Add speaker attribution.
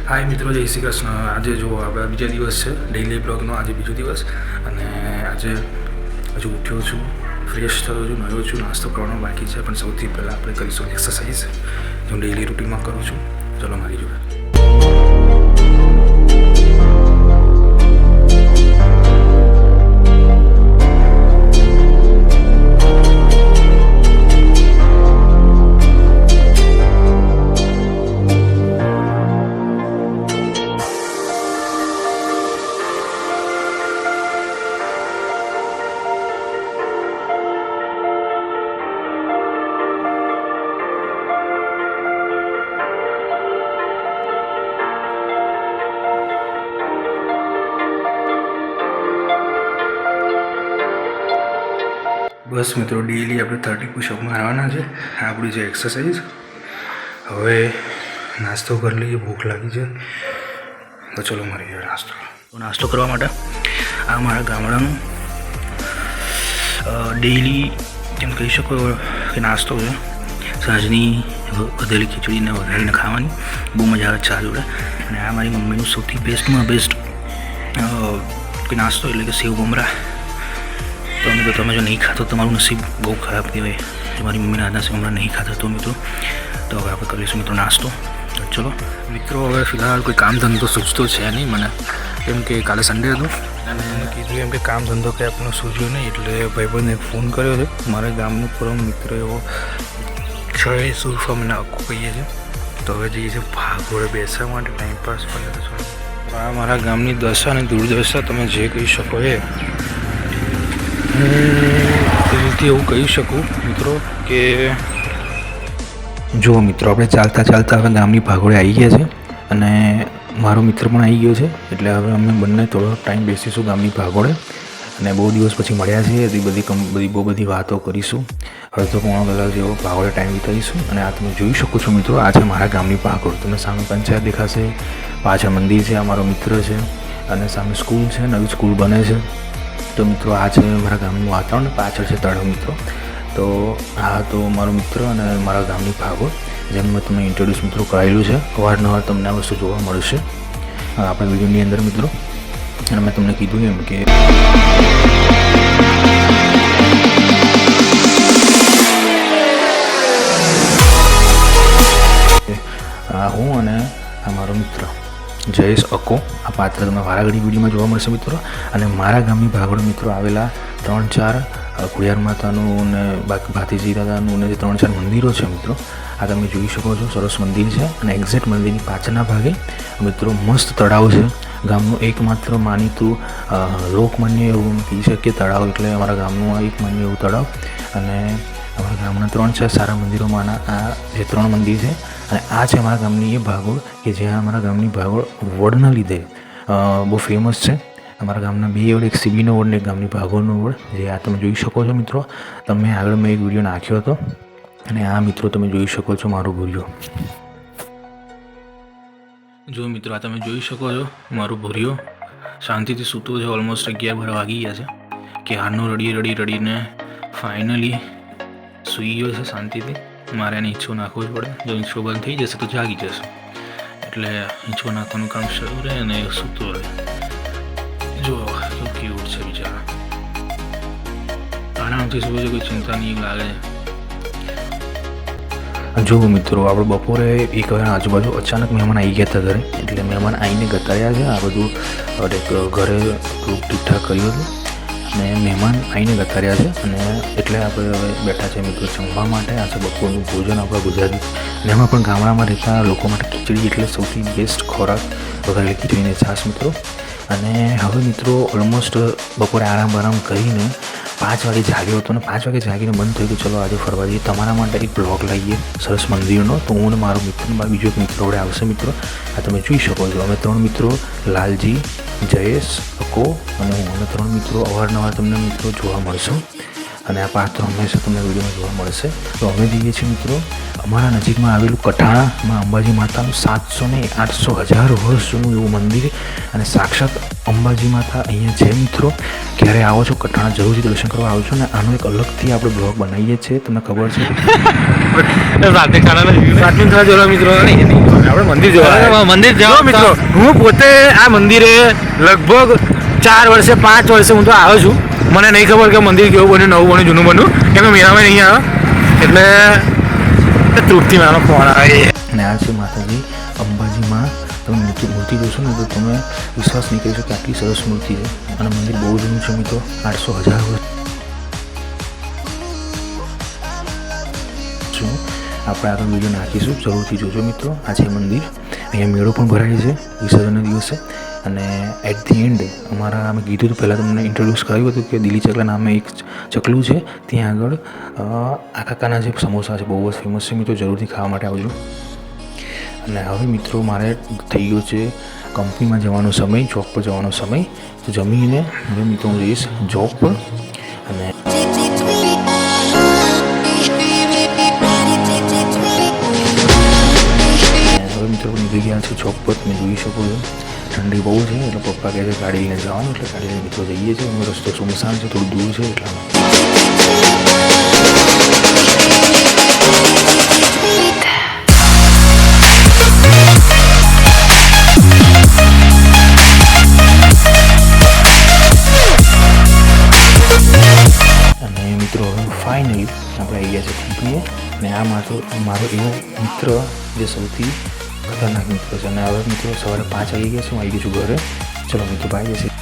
Speaker 1: હાય મિત્રો, જય શ્રી કૃષ્ણ. આજે જો આપણે બીજા દિવસ છે ડેઇલી બ્લોગનો. આજે બીજો દિવસ અને આજે હજુ ઉઠ્યો છું, ફ્રેશ થયો છું, નયો છું, નાસ્તો કરવાનો બાકી છે. પણ સૌથી પહેલાં આપણે કરીશું એક્સરસાઇઝ, હું ડેઇલી રૂટીનમાં કરું છું. ચલો મારી જોડે. બસ મિત્રો, ડેઈલી આપણે 30 પુશઅપ મારવાના છે. આપણી જે એક્સરસાઇઝ. હવે નાસ્તો કરી લઈએ, ભૂખ લાગી છે તો ચલો મારી જોડે નાસ્તો કરવા માટે. આ મારા ગામડાનું ડેઈલી એમ કહી શકો કે નાસ્તો છે. સાંજની વધેલી ખીચડીને વઘારીને ખાવાની બહુ મજા આવે ચા જોડે. અને આ મારી મમ્મીનું સૌથી બેસ્ટમાં બેસ્ટ નાસ્તો એટલે કે સેવ મમરા. તો મિત્રો, તમે જો નહીં ખાતો તમારું નસીબ બહુ ખરાબ કહેવાય. જો મારી મમ્મીના હાથના સેવ મમરા નહીં ખાતા તો મિત્રો, તો હવે આપણે કરીશું મિત્રો નાસ્તો. ચલો મિત્રો, હવે ફિલહાલ કોઈ કામ ધંધો સૂચતો છે નહીં મને, કેમ કે કાલે સન્ડે હતું અને કીધું એમ કે કામ ધંધો કંઈ આપણને સૂચ્યો નહીં. એટલે ભાઈબંધને ફોન કર્યો છે. મારા ગામનો પરમ મિત્ર એવો છે, સુરફ અમને અક્કુ કહીએ છીએ. તો હવે જઈએ છીએ ભાગોળે બેસવા માટે, ટાઈમપાસ કરે. આ મારા ગામની દશા અને દુર્દશા તમે જે કહી શકો એ રીતે એવું કહી શકું મિત્રો કે જુઓ મિત્રો, આપણે ચાલતા ચાલતા હવે ગામની ભાગોળે આવી ગયા છે અને મારો મિત્ર પણ આવી ગયો છે. એટલે હવે અમે બંને થોડો ટાઈમ બેસીશું ગામની ભાગોળે અને બહુ દિવસ પછી મળ્યા છીએ. બહુ બધી વાતો કરીશું. અડધો પોણો કલાક જેવો ભાગોળે ટાઈમ વિતાવીશું. અને આ તમે જોઈ શકો છો મિત્રો, આ છે મારા ગામની ભાગોળ. તમને સામે પંચાયત દેખાશે, પાછળ મંદિર છે, આ મારો મિત્ર છે અને સામે સ્કૂલ છે, નવી સ્કૂલ બને છે. તો મિત્રો, આ છે મારા ગામનું વાતાવરણ. પાછળ છે તળાવ મિત્રો. તો આ તો મારો મિત્ર અને મારા ગામની ભાગોળ, જેમ મેં તમને ઇન્ટ્રોડ્યુસ મિત્રો કરાયેલું છે. અવારનવાર તમને આ વસ્તુ જોવા મળશે આપણા વિડીયોની અંદર મિત્રો. અને મેં તમને કીધું એમ કે હું અને આ મારો મિત્ર જયેશ અક્કો. આ પાત્ર તમે વારાઘડી વિડીયોમાં જોવા મળશે મિત્રો. અને મારા ગામની ભાગોળ મિત્રો આવેલા 3-4 ખોડિયાર માતાનું ને બાકી ભાતીજી દાદાનું ને જે 3-4 મંદિરો છે મિત્રો. આ તમે જોઈ શકો છો, સરસ મંદિર છે. અને એક્ઝેક્ટ મંદિરની પાછળના ભાગે મિત્રો મસ્ત તળાવ છે. ગામનું એકમાત્ર માનીતું લોકમાન્ય એવું કહી શકીએ તળાવ, એટલે અમારા ગામનું આ એક માન્ય એવું તળાવ. અને અમારા ગામના 3-4 સારા મંદિરોમાંના આ જે 3 મંદિર છે. અને આ છે અમારા ગામની એ ભાગોળ કે જ્યાં અમારા ગામની ભાગોળ વડના લીધે બહુ ફેમસ છે. અમારા ગામના 2 વડ, એક સીબીનો વડ ને એક ગામની ભાગોળનો વડ, જે આ તમે જોઈ શકો છો મિત્રો. તમે આગળ મેં એક વિડીયો નાખ્યો હતો. અને આ મિત્રો તમે જોઈ શકો છો મારો ભૂરિયો. જો મિત્રો, આ તમે જોઈ શકો છો મારો ભૂરિયો શાંતિથી સૂતો છે. ઓલમોસ્ટ 11-12 વાગી ગયા છે કે હારનો રડીને ફાઇનલી સૂઈ ગયો છે શાંતિથી. મારે એને ઈંચકો નાખવો જ પડે. જો ઈંચકો બંધ થઈ જશે તો જાગી જશે. એટલે ઈંચકો નાખવાનું કામ શરૂ રહે અને સૂતો રહે. જો કેવું છે બિચારા, આરામથી સૂવે છે, કોઈ ચિંતા નહીં લાગે. જો મિત્રો, આપણે બપોરે 1 વાગ્યાના આજુબાજુ અચાનક મહેમાન આવી ગયા હતા ઘરે. એટલે મહેમાન આવીને ગતાર્યા છે. આ બધું ઘરે ઠીકઠાક કર્યું હતું અને મહેમાન આવીને ગતાર્યા છે. અને એટલે આપણે હવે બેઠા છે મિત્રો જમવા માટે. આ છે બપોરનું ભોજન આપણા ગુજરાતી. અને એમાં પણ ગામડામાં રહેતા લોકો માટે ખીચડી એટલે સૌથી બેસ્ટ ખોરાક, વઘારેલી ખીચડીને છાશ મિત્રો. અને હવે મિત્રો ઓલમોસ્ટ બપોરે આરામ કરીને 5 વાગે જાગ્યો હતો. અને 5 વાગે જાગીને બંધ થયું. તો ચલો આજે ફરવા જઈએ. તમારા માટે એક બ્લોગ લાવીએ સરસ મંદિરનો. તો હું અને મારો મિત્ર, બીજો એક મિત્ર વડે આવશે મિત્રો. આ તમે જોઈ શકો છો, અમે 3 મિત્રો, લાલજી, જયેશ, અક્કો અને હું, અમે 3 મિત્રો અવારનવાર તમને મિત્રો જોવા મળશું. અને આ પાત્રો હંમેશા તમને વિડીયોમાં જોવા મળશે. તો અમે જઈએ છીએ મિત્રો અમારા નજીકમાં આવેલું કઠાણામાં અંબાજી માતાનું 700 ને 800 હજાર વર્ષ જૂનું એવું મંદિર અને સાક્ષાત અંબાજી માતા અહીંયા છે મિત્રો. ક્યારે આવો છો કઠાણા જરૂરથી દર્શન કરવા આવજો. અને આનો એક અલગથી આપણે બ્લોગ બનાવીએ છીએ, તમને ખબર છે. આપણે મંદિર જવા મિત્રો. હું પોતે આ મંદિરે લગભગ 4 વર્ષે 5 વર્ષે હું તો આવ્યો છું. મને નહીં ખબર કે મંદિર કેવું બન્યું, નવું બન્યું, જૂનું બન્યું, કેમ કે મેળામાં નહીં આવ્યો એટલે તૃપ્તિ મેળાનો ફોન આવે. અને આ છે માતાજી અંબાજીમાં. તમે મૂર્તિ જોશો ને તો તમે વિશ્વાસ નહીં કરી શકો કે આટલી સરસ મૂર્તિ છે. અને મંદિર બહુ જૂનું છે મિત્રો, 800 હજાર વર્ષ. આપણે આગળ વિડીયો નાખીશું, જરૂરથી જોજો મિત્રો. આ છે મંદિર. અહીંયા મેળો પણ ભરાય છે વિસર્જનના દિવસે. અને એટ ધી એન્ડ અમે કીધું હતું પહેલાં તમને ઇન્ટ્રોડ્યુસ કરાવ્યું હતું કે દિલ્હી ચકલા નામે એક ચકલું છે, ત્યાં આગળ આકાકાના જે સમોસા છે બહુ જ ફેમસ છે મિત્રો, જરૂરથી ખાવા માટે આવજો. અને હવે મિત્રો મારે થઈ ગયો છે કંપનીમાં જવાનો સમય, જોબ પર જવાનો સમય. તો જમીને હવે મિત્રો હું જઈશ જોબ પર. અને હવે મિત્રો નીકળી ગયા છે જોબ પર, તમે જોઈ શકો છો. ઠંડી બહુ છે એટલે પપ્પા કહે છે ગાડી લઈને જવાનું, એટલે ગાડી લઈને મિત્રો જઈએ છીએ. અમે રસ્તો સુમસાન છે, થોડું દૂર છે એટલામાં. અને મિત્રો હવે ફાઇનલી આપણે આવી ગયા છે કંપનીએ. અને આ મારો એવો મિત્ર જે સૌથી ખતરનાક મિત્ર છે. અને હવે મિત્રો સવારે 5 વાગી ગયા છે, હું આવી ગયો છું ઘરે. ચલો મિત્રો બાય જશે.